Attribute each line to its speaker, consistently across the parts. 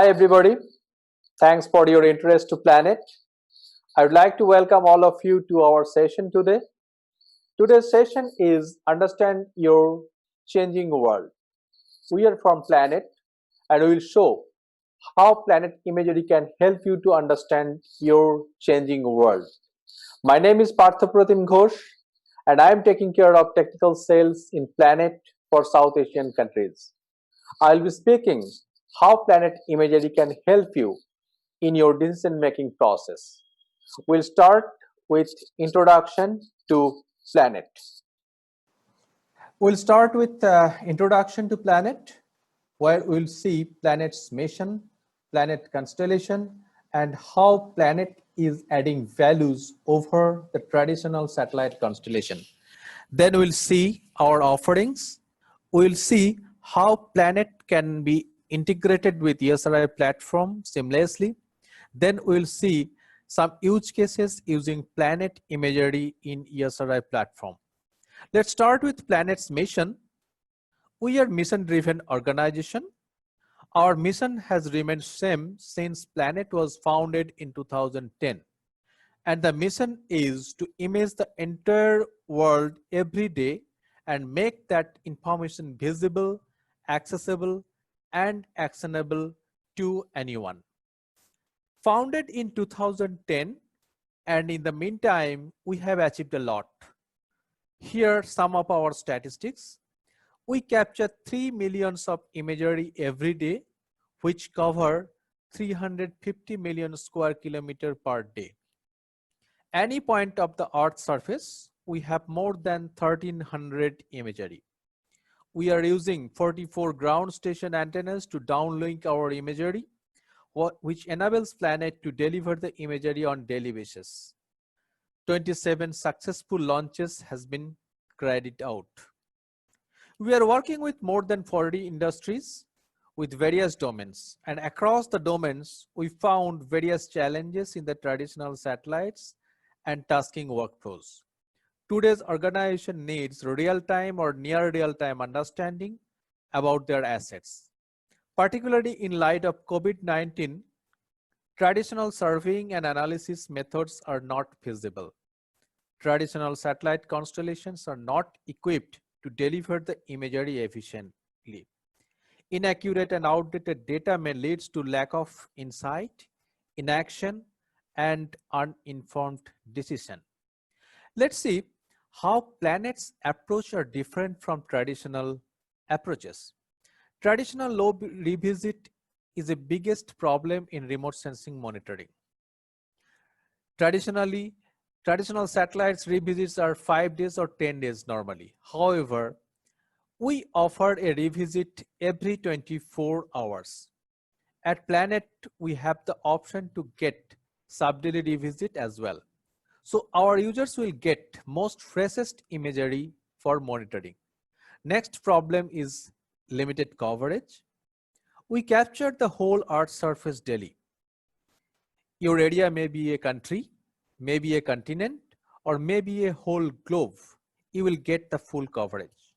Speaker 1: Hi everybody, thanks for your interest to Planet. I would like to welcome all of you to our session today. Today's session is Understand Your Changing World. We are from Planet and we will show how Planet Imagery can help you to understand your changing world. My name is Parthapratim Ghosh and I am taking care of technical sales in Planet for South Asian countries. I will be speaking how Planet Imagery can help you in your decision making process. We'll start with introduction to Planet. We'll start with introduction to Planet, where we'll see Planet's mission, Planet constellation, and how Planet is adding values over the traditional satellite constellation. Then we'll see our offerings. We'll see how Planet can be integrated with ESRI platform seamlessly. Then we'll see some use cases using Planet Imagery in ESRI platform. Let's start with Planet's mission. We are mission-driven organization. Our mission has remained same since Planet was founded in 2010. And the mission is to image the entire world every day and make that information visible, accessible, and actionable to anyone. Founded in 2010, and in the meantime, we have achieved a lot. Here are some of our statistics. We capture 3 million of imagery every day, which cover 350 million square kilometer per day. Any point of the Earth's surface, we have more than 1300 imagery. We are using 44 ground station antennas to downlink our imagery, which enables Planet to deliver the imagery on daily basis. 27 successful launches has been carried out. We are working with more than 40 industries with various domains, and across the domains, we found various challenges in the traditional satellites and tasking workflows. Today's organization needs real-time or near real-time understanding about their assets. Particularly in light of COVID-19, traditional surveying and analysis methods are not feasible. Traditional satellite constellations are not equipped to deliver the imagery efficiently. Inaccurate and outdated data may lead to lack of insight, inaction, and uninformed decision. Let's see how Planet's approach are different from traditional approaches. Traditional low revisit is the biggest problem in remote sensing monitoring. Traditional satellites revisits are 5 days or 10 days normally. However, we offer a revisit every 24 hours. At Planet, we have the option to get sub-daily revisit as well. So our users will get most freshest imagery for monitoring. Next problem is limited coverage. We capture the whole Earth's surface daily. Your area may be a country, maybe a continent, or maybe a whole globe. You will get the full coverage.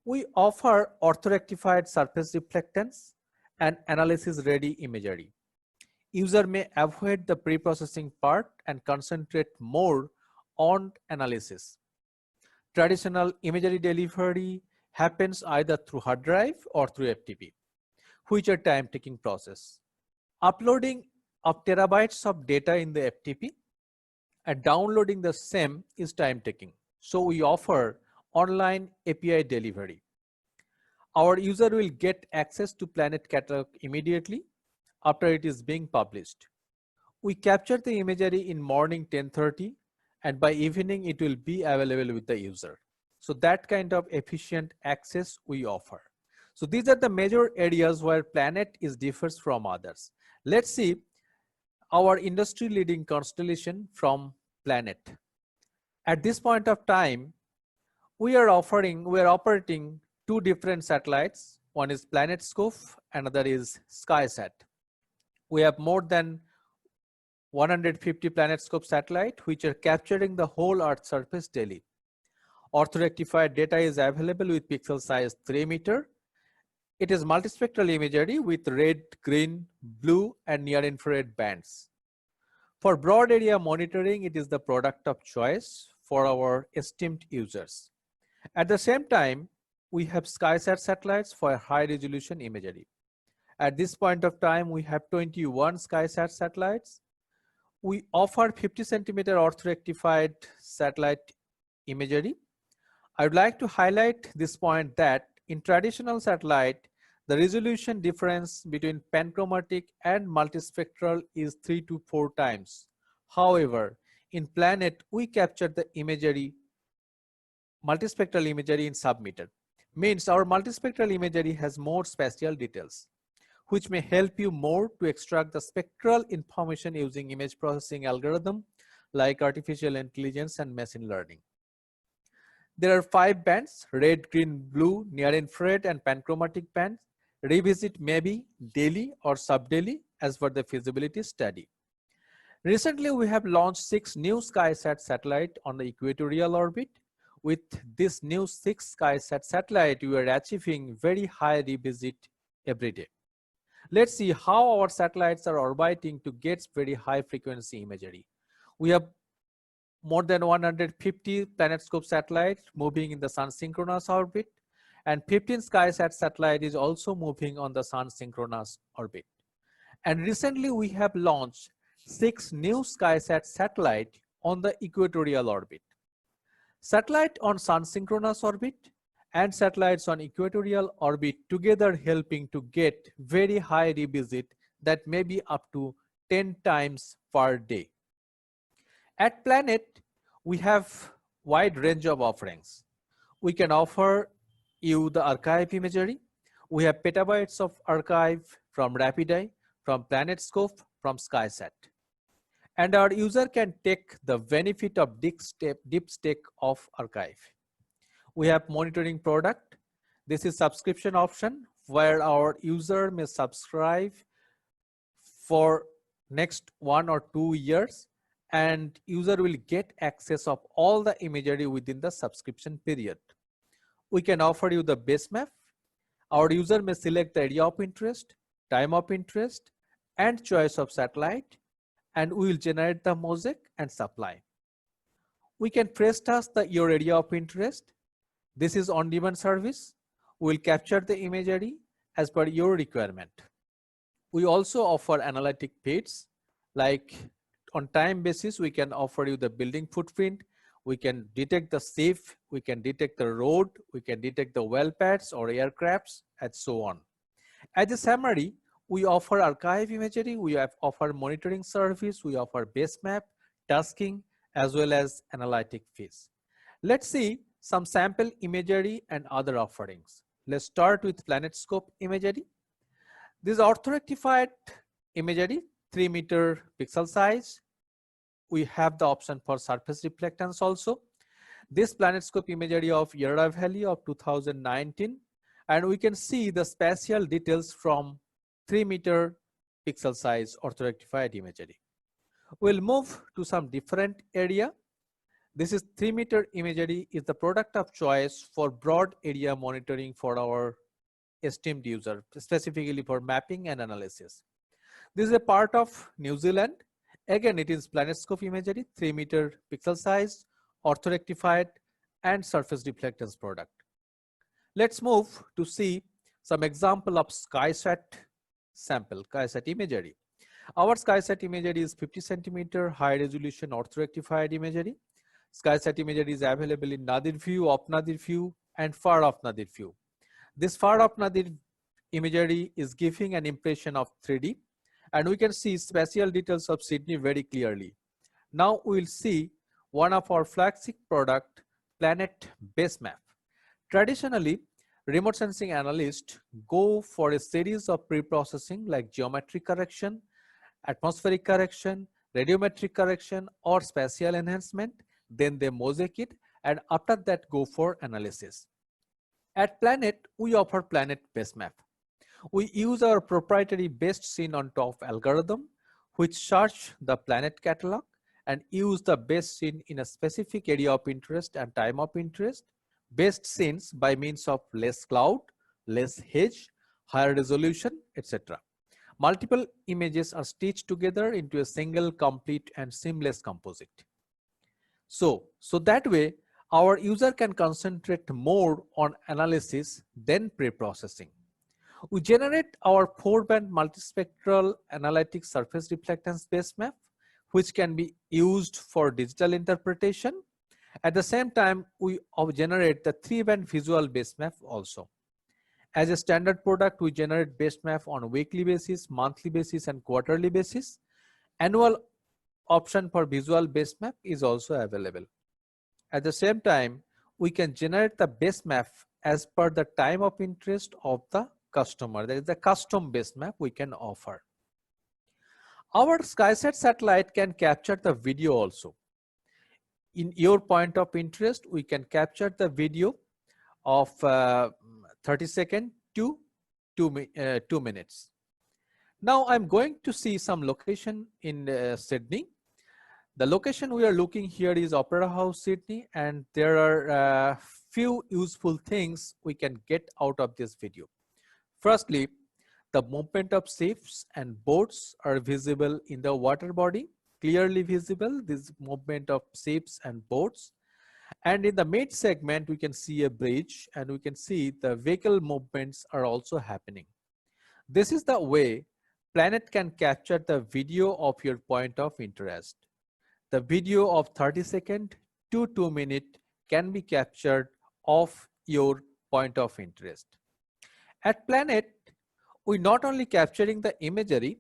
Speaker 1: We offer orthorectified surface reflectance and analysis-ready imagery. User may avoid the pre-processing part and concentrate more on analysis. Traditional imagery delivery happens either through hard drive or through FTP, which are time-taking process. Uploading of terabytes of data in the FTP and downloading the same is time-taking. So we offer online API delivery. Our user will get access to Planet Catalog immediately after it is being published. We capture the imagery in morning 10:30 and by evening it will be available with the user. So that kind of efficient access we offer. So these are the major areas where Planet differs from others. Let's see our industry leading constellation from Planet. At this point of time, we are operating 2 different satellites. One is PlanetScope, another is SkySat. We have more than 150 PlanetScope satellites which are capturing the whole Earth's surface daily. Orthorectified data is available with pixel size 3 meter It is multispectral imagery with red, green, blue, and near-infrared bands. For broad area monitoring, it is the product of choice for our esteemed users. At the same time, we have SkySat satellites for high-resolution imagery. At this point of time, we have 21 SkySat satellites. We offer 50 centimeter orthorectified satellite imagery. I would like to highlight this point that in traditional satellite, the resolution difference between panchromatic and multispectral is 3 to 4 times. However, in Planet, we capture the imagery, multispectral imagery in sub-meter. Means our multispectral imagery has more spatial details, which may help you more to extract the spectral information using image processing algorithm like artificial intelligence and machine learning. There are 5 bands: red, green, blue, near infrared, and panchromatic bands. Revisit maybe daily or sub-daily as per the feasibility study. Recently, we have launched 6 new SkySat satellites on the equatorial orbit. With this new 6 SkySat satellite, we are achieving very high revisit every day. Let's see how our satellites are orbiting to get very high frequency imagery. We have more than 150 PlanetScope satellites moving in the sun synchronous orbit, and 15 SkySat satellite is also moving on the sun synchronous orbit. And recently we have launched 6 new SkySat satellite on the equatorial orbit. Satellite on sun synchronous orbit and satellites on equatorial orbit together helping to get very high revisit that may be up to 10 times per day. At Planet, we have wide range of offerings. We can offer you the archive imagery. We have petabytes of archive from RapidEye, from PlanetScope, from SkySat. And our user can take the benefit of deep stack of archive. We have monitoring product. This is subscription option where our user may subscribe for next 1 or 2 years, and user will get access of all the imagery within the subscription period. We can offer you the base map. Our user may select the area of interest, time of interest, and choice of satellite, and we will generate the mosaic and supply. We can fresh task your area of interest. This is on-demand service. We will capture the imagery as per your requirement. We also offer analytic feeds, like on time basis, we can offer you the building footprint, we can detect the safe, we can detect the road, we can detect the well pads or aircrafts, and so on. As a summary, we offer archive imagery, we offer monitoring service, we offer base map, tasking, as well as analytic feeds. Let's see some sample imagery and other offerings. Let's start with PlanetScope imagery. This orthorectified imagery, 3 meter pixel size. We have the option for surface reflectance also. This PlanetScope imagery of Yarra Valley of 2019, and we can see the spatial details from 3 meter pixel size orthorectified imagery. We'll move to some different area. This is 3 meter imagery is the product of choice for broad area monitoring for our esteemed user, specifically for mapping and analysis. This is a part of New Zealand. Again, it is PlanetScope imagery, 3 meter pixel size, orthorectified, and surface reflectance product. Let's move to see some example of SkySat sample, SkySat imagery. Our SkySat imagery is 50 centimeter high resolution orthorectified imagery. SkySat imagery is available in Nadir view, off Nadir view, and far off Nadir view. This far off Nadir imagery is giving an impression of 3D, and we can see spatial details of Sydney very clearly. Now we will see one of our flagship product, Planet Base Map. Traditionally, remote sensing analysts go for a series of pre-processing like geometric correction, atmospheric correction, radiometric correction, or spatial enhancement. Then they mosaic it, and after that go for analysis. At Planet, we offer Planet Base Map. We use our proprietary best seen on top algorithm, which search the planet catalog and use the best seen in a specific area of interest and time of interest. Best scenes by means of less cloud, less haze, higher resolution, etc. Multiple images are stitched together into a single complete and seamless composite. So that way, our user can concentrate more on analysis than pre-processing. We generate our 4-band multispectral analytic surface reflectance base map, which can be used for digital interpretation. At the same time, we generate the 3-band visual base map also. As a standard product, we generate base map on weekly basis, monthly basis, and quarterly basis. Annual option for visual base map is also available. At the same time, we can generate the base map as per the time of interest of the customer. That is the custom base map we can offer. Our SkySat satellite can capture the video also. In your point of interest, we can capture the video of 30 seconds to 2 minutes. Now I'm going to see some location in Sydney. The location we are looking here is Opera House, Sydney, and there are few useful things we can get out of this video. Firstly, the movement of ships and boats are visible in the water body, clearly visible, this movement of ships and boats. And in the mid segment, we can see a bridge, and we can see the vehicle movements are also happening. This is the way Planet can capture the video of your point of interest. The video of 30 seconds to 2 minutes can be captured of your point of interest. At Planet, we not only capturing the imagery,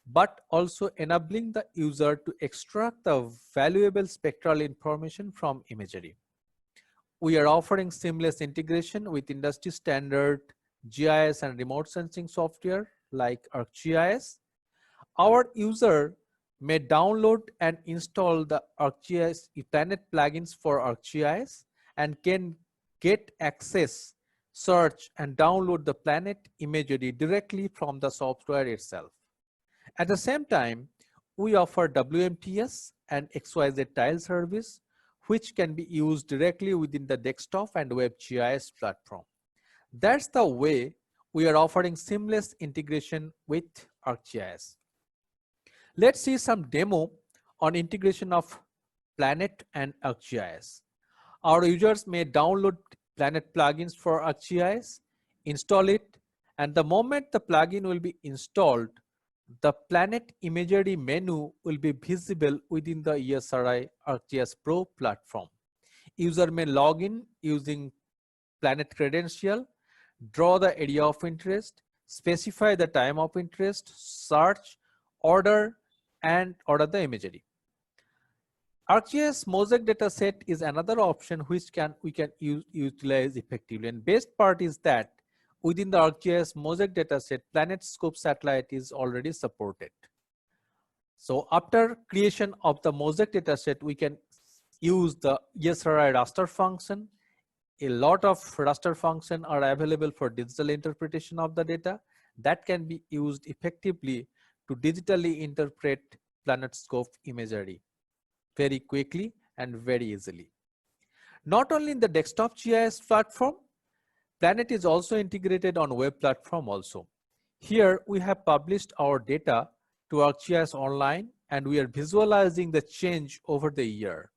Speaker 1: but also enabling the user to extract the valuable spectral information from imagery. We are offering seamless integration with industry standard GIS and remote sensing software like ArcGIS. Our user may download and install the ArcGIS Planet plugins for ArcGIS and can get access, search, and download the Planet imagery directly from the software itself. At the same time, we offer WMTS and XYZ tile service, which can be used directly within the desktop and WebGIS platform. That's the way we are offering seamless integration with ArcGIS. Let's see some demo on integration of Planet and ArcGIS. Our users may download Planet plugins for ArcGIS, install it, and the moment the plugin will be installed, the Planet imagery menu will be visible within the ESRI ArcGIS Pro platform. User may log in using Planet credential, draw the area of interest, specify the time of interest, search, order, and order the imagery. ArcGIS Mosaic dataset is another option which we can utilize effectively. And best part is that within the ArcGIS Mosaic dataset, PlanetScope satellite is already supported. So after creation of the Mosaic dataset, we can use the ESRI raster function. A lot of raster functions are available for digital interpretation of the data that can be used effectively to digitally interpret PlanetScope imagery very quickly and very easily. Not only in the desktop GIS platform, Planet is also integrated on web platform also. Here we have published our data to ArcGIS Online, and we are visualizing the change over the year.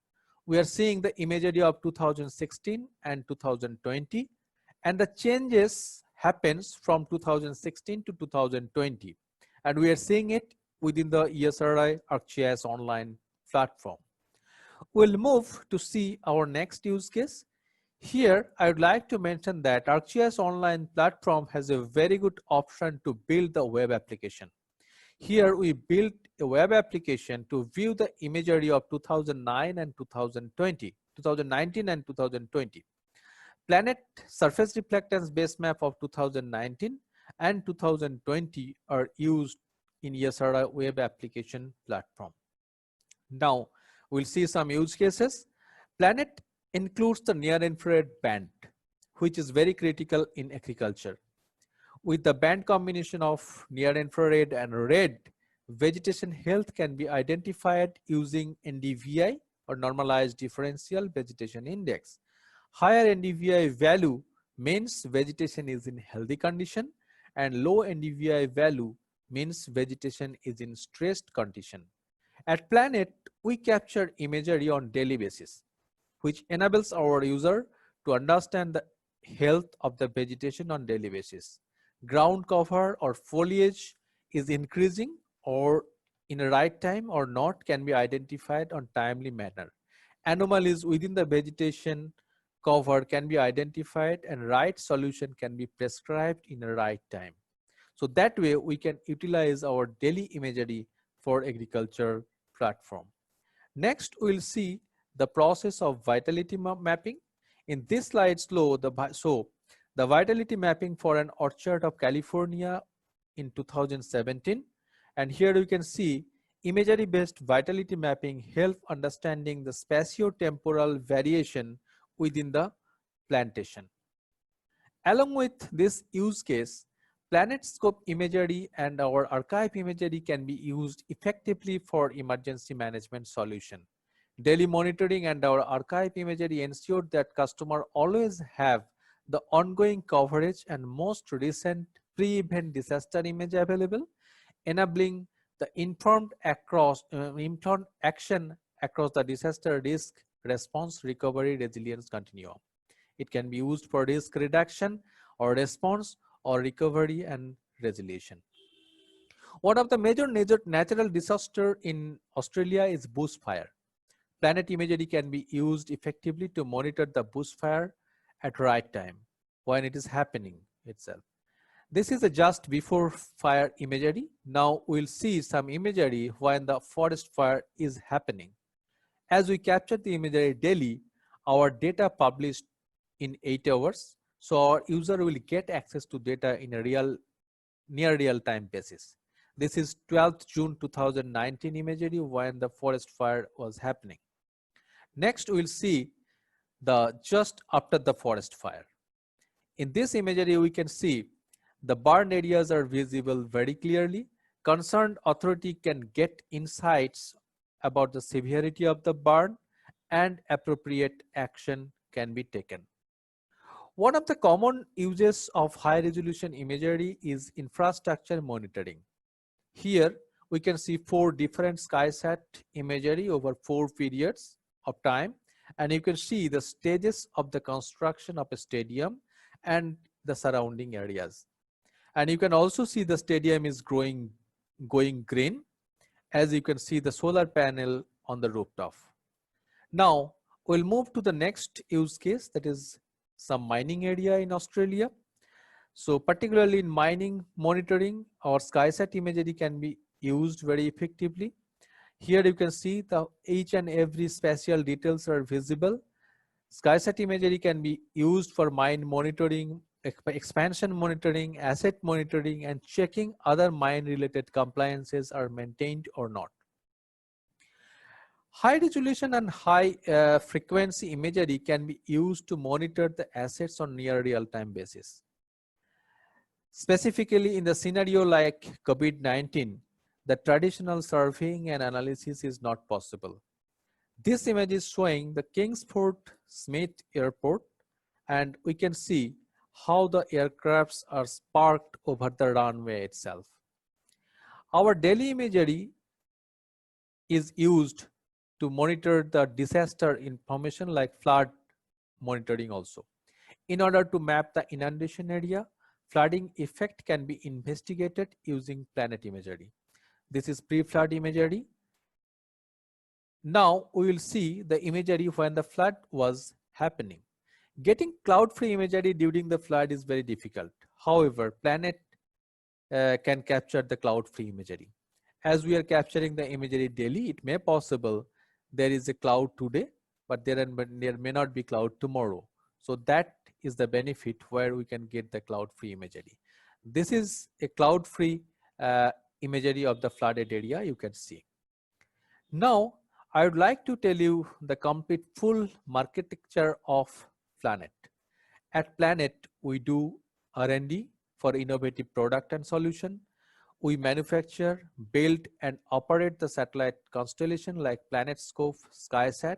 Speaker 1: We are seeing the imagery of 2016 and 2020, and the changes happens from 2016 to 2020. And we are seeing it within the ESRI ArcGIS Online platform. We'll move to see our next use case. Here, I would like to mention that ArcGIS Online platform has a very good option to build the web application. Here we built a web application to view the imagery of 2019 and 2020. Planet surface reflectance base map of 2019 and 2020 are used in ESRI web application platform. Now we'll see some use cases. Planet includes the near infrared band, which is very critical in agriculture. With the band combination of near infrared and red, vegetation health can be identified using NDVI or normalized differential vegetation index. Higher NDVI value means vegetation is in healthy condition, and low NDVI value means vegetation is in stressed condition. At Planet, we capture imagery on daily basis, which enables our user to understand the health of the vegetation on daily basis. Ground cover or foliage is increasing or in a right time or not can be identified on timely manner. Anomalies within the vegetation cover can be identified and right solution can be prescribed in a right time. So that way we can utilize our daily imagery for agriculture platform. Next, we'll see the process of vitality mapping. In this slide, the vitality mapping for an orchard of California in 2017. And here you can see imagery-based vitality mapping help understanding the spatio-temporal variation within the plantation. Along with this use case, PlanetScope imagery and our archive imagery can be used effectively for emergency management solution. Daily monitoring and our archive imagery ensure that customers always have the ongoing coverage and most recent pre-event disaster image available, enabling the informed action across the disaster risk, response, recovery, resilience continuum. It can be used for risk reduction or response or recovery and resolution. One of the major natural disasters in Australia is bushfire. Planet imagery can be used effectively to monitor the bushfire at right time when it is happening itself. This is a just before fire imagery. Now we'll see some imagery when the forest fire is happening. As we capture the imagery daily, our data published in 8 hours. So our user will get access to data in a near real time basis. This is 12th June 2019 imagery when the forest fire was happening. Next, we'll see the just after the forest fire. In this imagery, we can see the burn areas are visible very clearly. Concerned authority can get insights about the severity of the burn and appropriate action can be taken. One of the common uses of high resolution imagery is infrastructure monitoring. Here we can see 4 different SkySat imagery over 4 periods of time, and you can see the stages of the construction of a stadium and the surrounding areas. And you can also see the stadium is going green, as you can see the solar panel on the rooftop. Now we'll move to the next use case, that is some mining area in Australia. So particularly in mining monitoring, our SkySat imagery can be used very effectively. Here you can see the each and every spatial details are visible. SkySat imagery can be used for mine monitoring, expansion monitoring, asset monitoring, and checking other mine related compliances are maintained or not. High resolution and high frequency imagery can be used to monitor the assets on near real-time basis. Specifically in the scenario like COVID-19, the traditional surveying and analysis is not possible. This image is showing the Kingsford Smith Airport, and we can see how the aircrafts are parked over the runway itself. Our daily imagery is used to monitor the disaster information like flood monitoring also. In order to map the inundation area, flooding effect can be investigated using Planet imagery. This is pre-flood imagery. Now we will see the imagery when the flood was happening. Getting cloud-free imagery during the flood is very difficult. However, Planet can capture the cloud-free imagery. As we are capturing the imagery daily, it may possible there is a cloud today, but there may not be cloud tomorrow. So that is the benefit where we can get the cloud-free imagery. This is a cloud-free imagery of the flooded area you can see. Now, I would like to tell you the complete full architecture of Planet. At Planet, we do R&D for innovative product and solution. We manufacture, build, and operate the satellite constellation like PlanetScope, SkySat.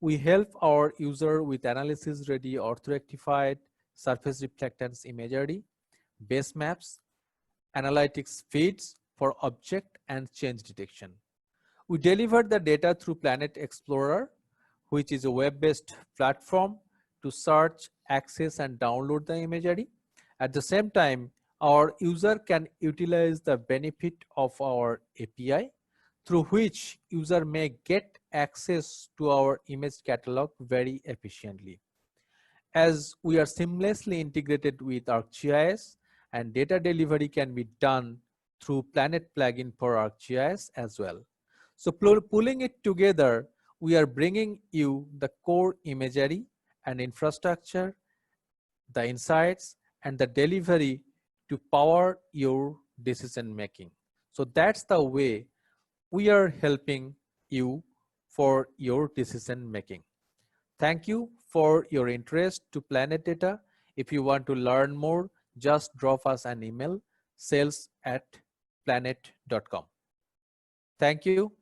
Speaker 1: We help our user with analysis-ready orthorectified surface reflectance imagery, base maps, analytics feeds for object and change detection. We deliver the data through Planet Explorer, which is a web-based platform to search, access, and download the imagery. At the same time, our user can utilize the benefit of our API, through which user may get access to our image catalog very efficiently. As we are seamlessly integrated with ArcGIS, and data delivery can be done through Planet plugin for ArcGIS as well. So pulling it together, we are bringing you the core imagery and infrastructure, the insights, and the delivery to power your decision making. So that's the way we are helping you for your decision making. Thank you for your interest to Planet Data. If you want to learn more, just drop us an email, sales@planet.com. Thank you.